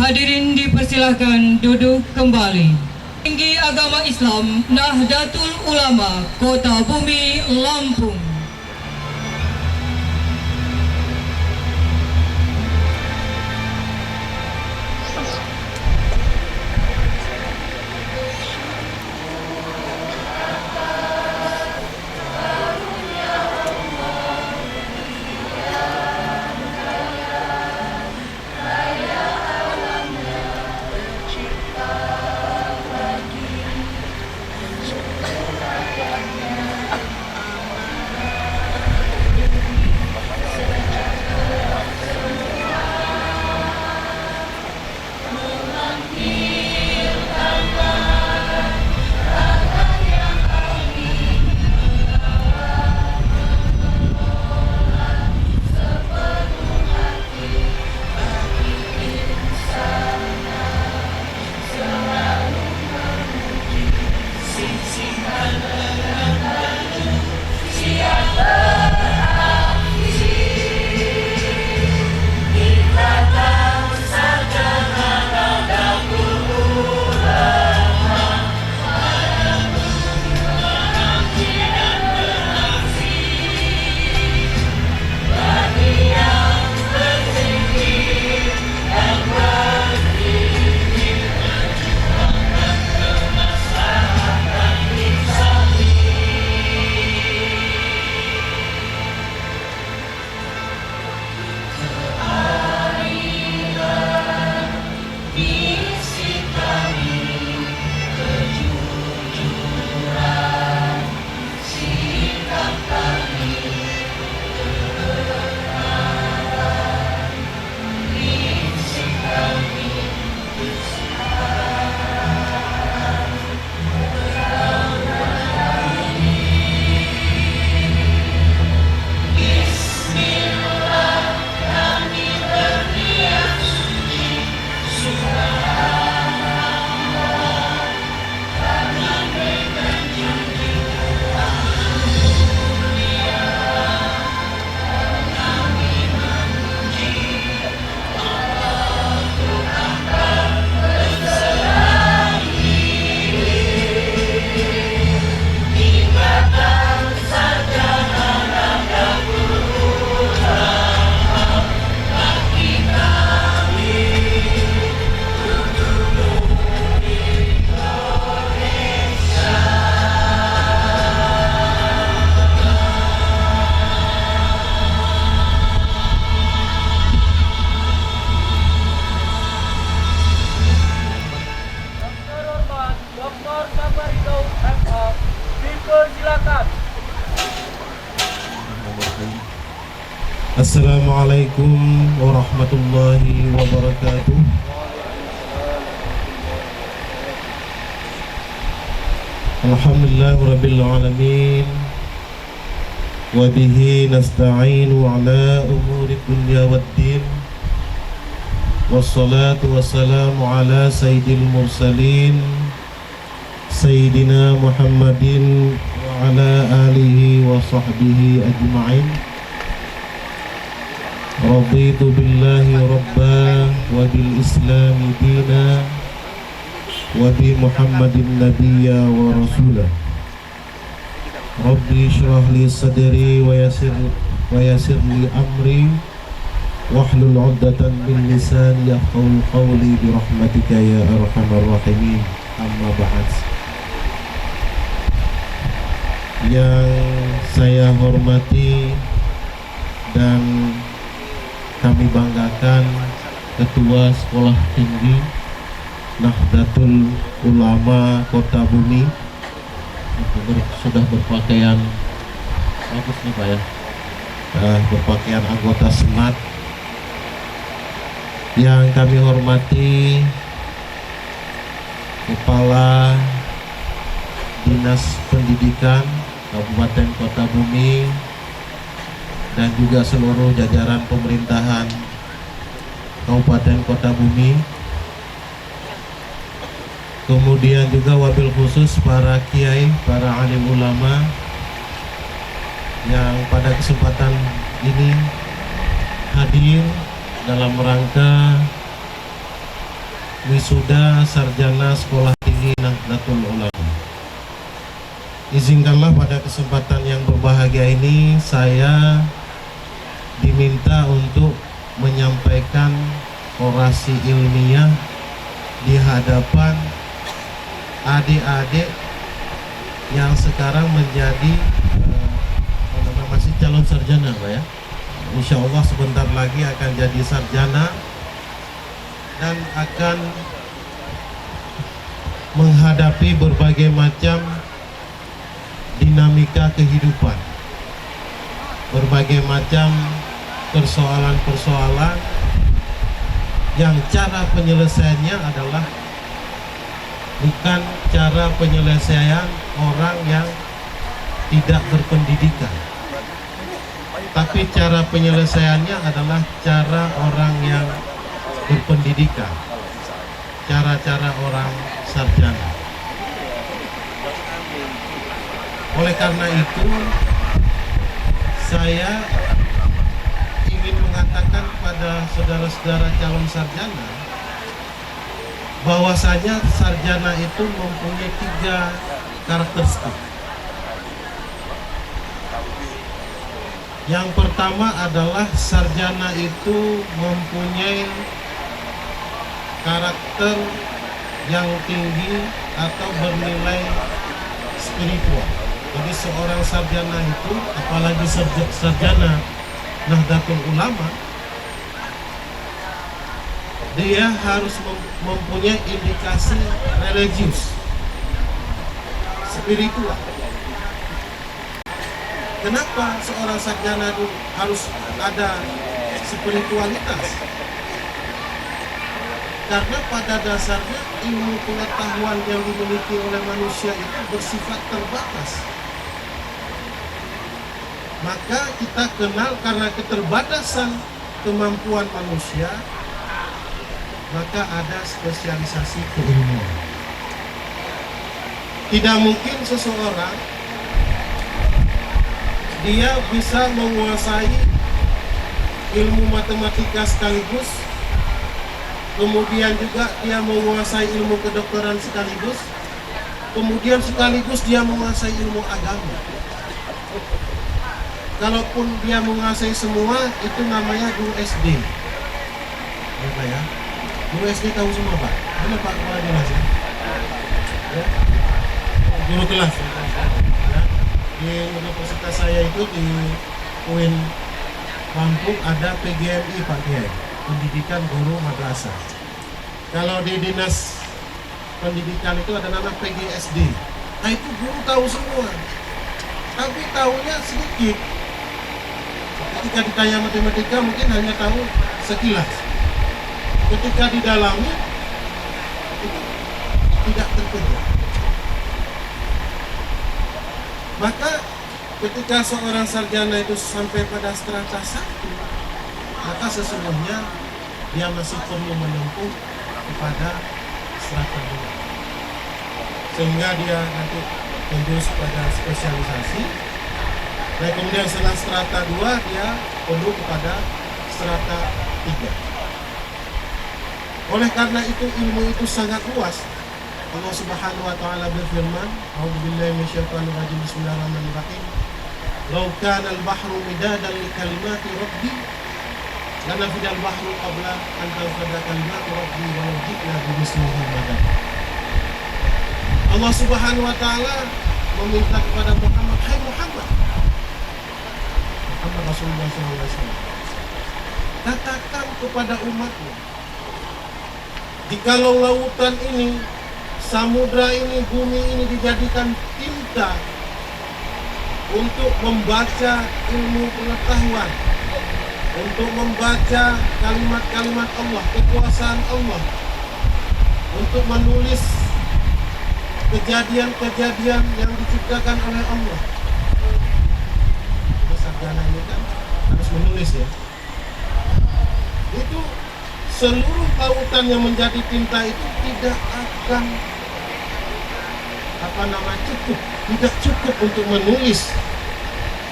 Hadirin dipersilahkan duduk kembali. Tinggi Agama Islam Nahdlatul Ulama Kota Bumi, Lampung. Assalamualaikum warahmatullahi wabarakatuh. Alhamdulillahirabbil alamin. Wa bihi nasta'inu ala umuri dunya waddin. Wassalatu wassalamu ala sayyidil mursalin Sayyidina Muhammadin wa ala alihi wa sahbihi ajma'in. Raditu billahi rabba wa bil islami dina wa bi Muhammadin nabiyya wa rasulah. Rabbi shrah li sadri wa yassir li amri wahlul 'uqdatam min lisani yafqahu qawli bi rahmatika ya arhamar rahimin. Amma ba'd. Yang saya hormati dan kami banggakan Ketua Sekolah Tinggi Nahdlatul Ulama Kota Bumi, sudah berpakaian bagus nih Pak ya, berpakaian anggota SMAT. Yang kami hormati Kepala Dinas Pendidikan Kabupaten Kota Bumi dan juga seluruh jajaran pemerintahan Kabupaten Kota Bumi. Kemudian juga wabil khusus para kiai, para alim ulama yang pada kesempatan ini hadir dalam rangka wisuda sarjana Sekolah Tinggi Nahdlatul Ulama. Izinkanlah pada kesempatan yang berbahagia ini saya diminta untuk menyampaikan orasi ilmiah di hadapan adik-adik yang sekarang menjadi masih calon sarjana, Pak ya. Insya Allah sebentar lagi akan jadi sarjana dan akan menghadapi berbagai macam dinamika kehidupan, berbagai macam persoalan-persoalan yang cara penyelesaiannya adalah bukan cara penyelesaian orang yang tidak berpendidikan, tapi cara penyelesaiannya adalah cara orang yang berpendidikan, cara-cara orang sarjana. Oleh karena itu, saya ingin mengatakan kepada saudara-saudara calon sarjana bahwasanya sarjana itu mempunyai 3 karakteristik. Yang pertama adalah sarjana itu mempunyai karakter yang tinggi atau bernilai spiritual. Jadi seorang sarjana itu, apalagi sarjana Nahdlatul Ulama, dia harus mempunyai indikasi religius, spiritual. Kenapa seorang sarjana itu harus ada spiritualitas? Karena pada dasarnya ilmu pengetahuan yang dimiliki oleh manusia itu bersifat terbatas. Maka kita kenal karena keterbatasan kemampuan manusia, maka ada spesialisasi keilmuan. Tidak mungkin seseorang dia bisa menguasai ilmu matematika sekaligus, kemudian juga dia menguasai ilmu kedokteran sekaligus, kemudian sekaligus dia menguasai ilmu agama. Kalaupun dia menguasai semua, itu namanya guru SD. Apa ya? Guru SD tahu semua, Pak? Benar, Pak, kepala dinas ya? Ya? Guru kelas ya? Di universitas saya itu di UIN Lampung ada PGMI, Pak Kiai, Pendidikan Guru Madrasah. Kalau di dinas pendidikan itu ada nama PGSD. Nah itu guru tahu semua, tapi tahunya sedikit. Ketika ditanya matematika mungkin hanya tahu sekilas. Ketika didalami itu tidak terkejar. Maka ketika seorang sarjana itu sampai pada strata 1, maka sesungguhnya dia masih perlu menempuh kepada strata 2, sehingga dia nanti menjurus pada spesialisasi. Nah kemudian setelah strata 2 dia perlu kepada strata 3. Oleh karena itu ilmu itu sangat luas. Allah Subhanahu wa taala berfirman, A'udzubillahi minasyaitonir rajim, bismillahirrahmanirrahim. Law kana al-bahru midadan li kalimati rabbi lanafidal bahru qabla an tanfada kalimatu rabbi wa law ji'na bimithlihi madad. Allah Subhanahu wa taala meminta kepada Muhammad, hai Muhammad Rasulullah SAW, katakan kepada umatmu, jikalau lautan ini, samudra ini, bumi ini dijadikan tinta untuk membaca ilmu pengetahuan, untuk membaca kalimat-kalimat Allah, kekuasaan Allah, untuk menulis kejadian-kejadian yang diciptakan oleh Allah. Sarjana ini kan harus menulis ya. Itu seluruh lautan yang menjadi tinta itu tidak akan tidak cukup untuk menulis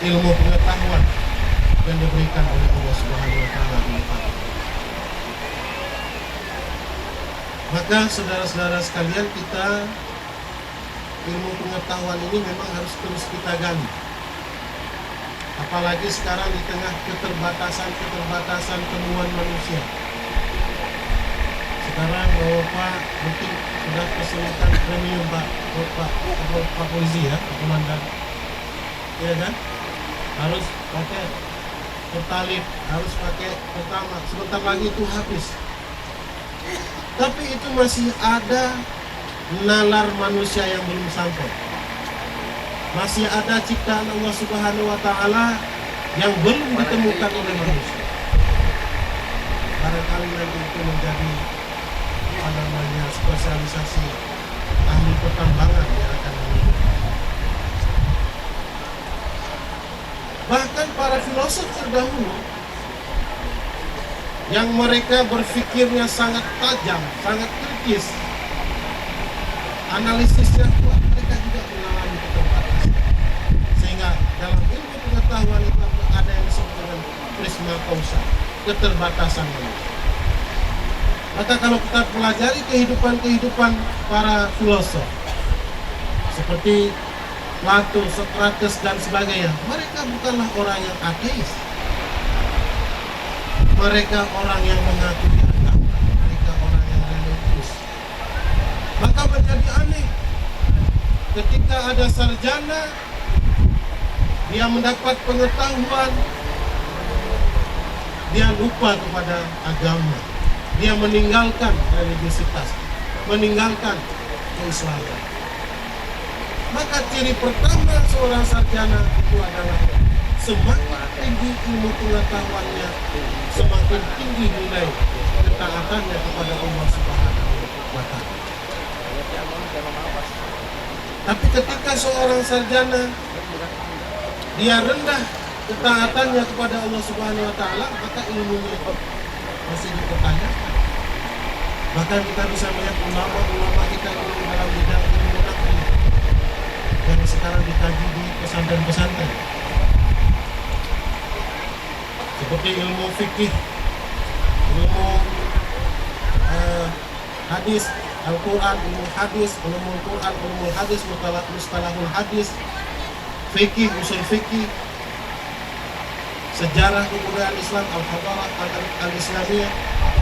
ilmu pengetahuan yang diberikan oleh Allah Subhanahu wa taala. Maka saudara-saudara sekalian, kita ilmu pengetahuan ini memang harus terus kita gali. Apalagi sekarang di tengah keterbatasan temuan manusia. Sekarang Bapak mungkin sudah kesulitan premium Pak Polisi ya, Pak Komandan. Iya kan? Harus pakai pertalit, harus pakai pertama. Sebentar lagi itu habis. Tapi itu masih ada nalar manusia yang belum sampai. Masih ada ciptaan Allah Subhanahu wa Ta'ala yang belum ditemukan oleh manusia. Barangkali nanti itu menjadi spesialisasi ahli pertambangan yang akan menunjukkan. Bahkan para filosof terdahulu yang mereka berpikirnya sangat tajam, sangat kritis, analisisnya kuat, mereka juga mengalami keterbatasan. Sehingga dalam ilmu pengetahuan itu ada yang disebut dengan prisma kausa, keterbatasan manusia. Maka kalau kita pelajari kehidupan para filosof seperti Plato, Socrates dan sebagainya, mereka bukanlah orang yang ateis. Mereka orang yang mengakui agama, mereka orang yang religius. Maka menjadi aneh ketika ada sarjana, dia mendapat pengetahuan, dia lupa kepada agama, dia meninggalkan religiositas, meninggalkan keislaman. Maka ciri pertama seorang sarjana itu adalah semakin tinggi ilmu pengetahuannya, semakin tinggi nilai ketaatannya kepada Allah Subhanahu wa Ta'ala. Tapi ketika seorang sarjana dia rendah ketaatannya kepada Allah Subhanahu wa Ta'ala, maka ilmunya masih dipertanyakan. Bahkan kita bisa melihat ulama-ulama kita dalam bidang ilmu nakli yang sekarang dikaji di pesantren-pesantren, seperti ilmu fikih, ilmu hadis, Al-Quran, ilmu hadis, ilmu Quran, ilmu hadis, mustalahul hadis, fikih, usul fikih, sejarah kebudayaan Islam, al-hadarah al-islamiyah,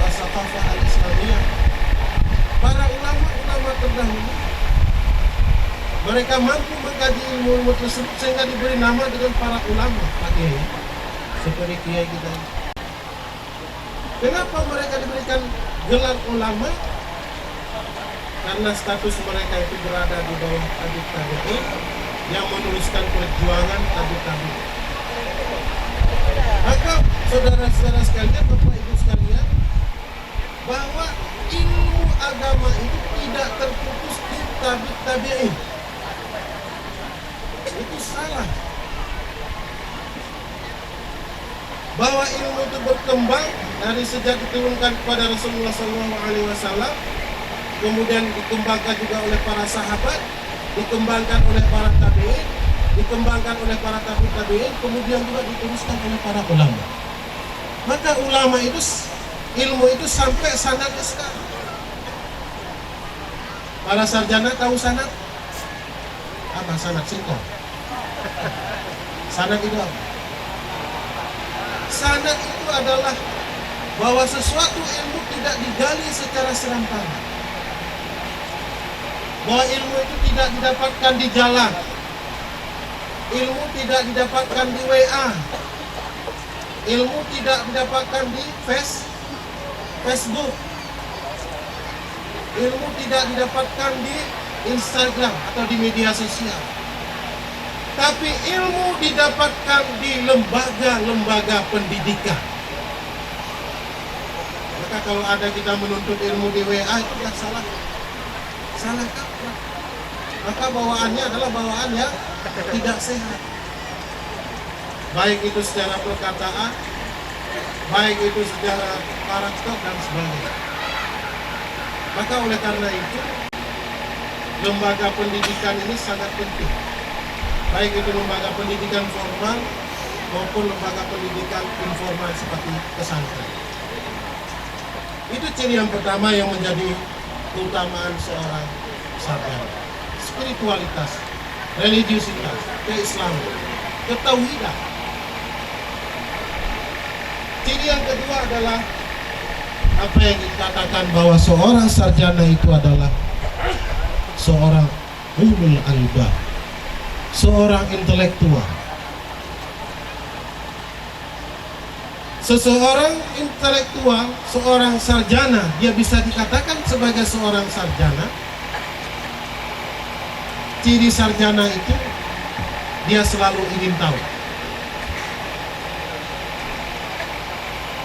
al-saqafah al-islamiyah. Para ulama-ulama terdahulu, mereka mampu mengkaji ilmu tersebut sehingga diberi nama dengan para ulama, pakai seperti kiai kita. Kenapa mereka diberikan gelar ulama? Karena status mereka itu berada di bawah tabi'in yang meneruskan perjuangan tabi'in. Maka saudara-saudara sekalian, Bapak Ibu sekalian, bahwa ilmu agama itu tidak terputus di tabi'in. Itu salah. Bahwa ilmu itu berkembang dari sejak diturunkan kepada Rasulullah SAW, kemudian dikembangkan juga oleh para sahabat, dikembangkan oleh para tabi'in, dikembangkan oleh para tabi'in, kemudian juga diteruskan oleh para ulama. Maka ulama itu, ilmu itu sampai sanad sekarang. Para sarjana tahu sanad? Apa sanad? Singkong. Sanad itu apa? Sanad itu adalah bahwa sesuatu ilmu tidak digali secara serampangan. Bahwa ilmu itu tidak didapatkan di jalan, ilmu tidak didapatkan di WA, ilmu tidak didapatkan di Facebook, ilmu tidak didapatkan di Instagram atau di media sosial. Tapi ilmu didapatkan di lembaga-lembaga pendidikan. Maka kalau ada kita menuntut ilmu di WA itu tidak salah. Salah kaprah. Maka bawaannya adalah bawaan yang tidak sehat. Baik itu secara perkataan, baik itu secara karakter dan sebagainya. Maka oleh karena itu, lembaga pendidikan ini sangat penting. Baik itu lembaga pendidikan formal maupun lembaga pendidikan informal seperti pesantren. Itu ciri yang pertama yang menjadi keutamaan seorang sarjana. Spiritualitas, religiusitas, keislaman, ketauhidan. Ciri yang kedua adalah apa yang dikatakan bahwa seorang sarjana itu adalah seorang ulul albab, seorang intelektual. Seseorang intelektual, seorang sarjana, dia bisa dikatakan sebagai seorang sarjana. Ciri sarjana itu dia selalu ingin tahu.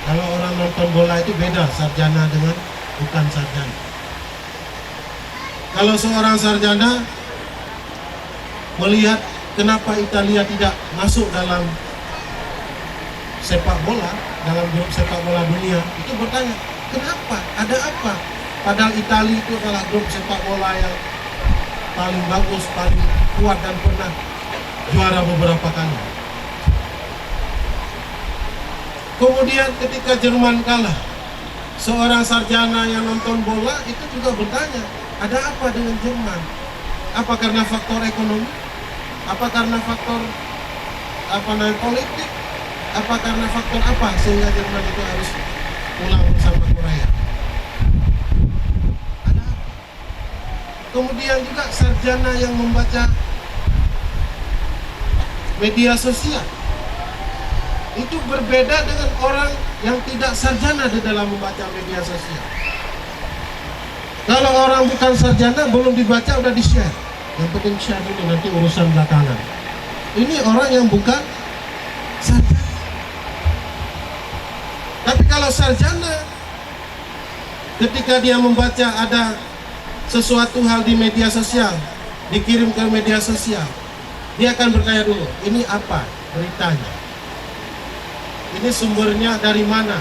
Kalau orang nonton bola itu beda sarjana dengan bukan sarjana. Kalau seorang sarjana melihat kenapa Italia tidak masuk dalam sepak bola, dalam grup sepak bola dunia, itu bertanya, kenapa? Ada apa? Padahal Italia itu adalah grup sepak bola yang paling bagus, paling kuat dan pernah juara beberapa kali. Kemudian ketika Jerman kalah, seorang sarjana yang nonton bola itu juga bertanya, ada apa dengan Jerman? Apa karena faktor ekonomi? Apa karena faktor politik? Apa karena faktor apa sehingga Jerman itu harus pulang bersama Korea? Ada apa? Kemudian juga sarjana yang membaca media sosial itu berbeda dengan orang yang tidak sarjana di dalam membaca media sosial. Kalau orang bukan sarjana belum dibaca udah di-share. Yang penting share dulu, nanti urusan belakangan. Ini orang yang bukan sarjana. Tapi kalau sarjana, ketika dia membaca ada sesuatu hal di media sosial, dikirim ke media sosial, dia akan bertanya dulu, ini apa beritanya? Ini sumbernya dari mana?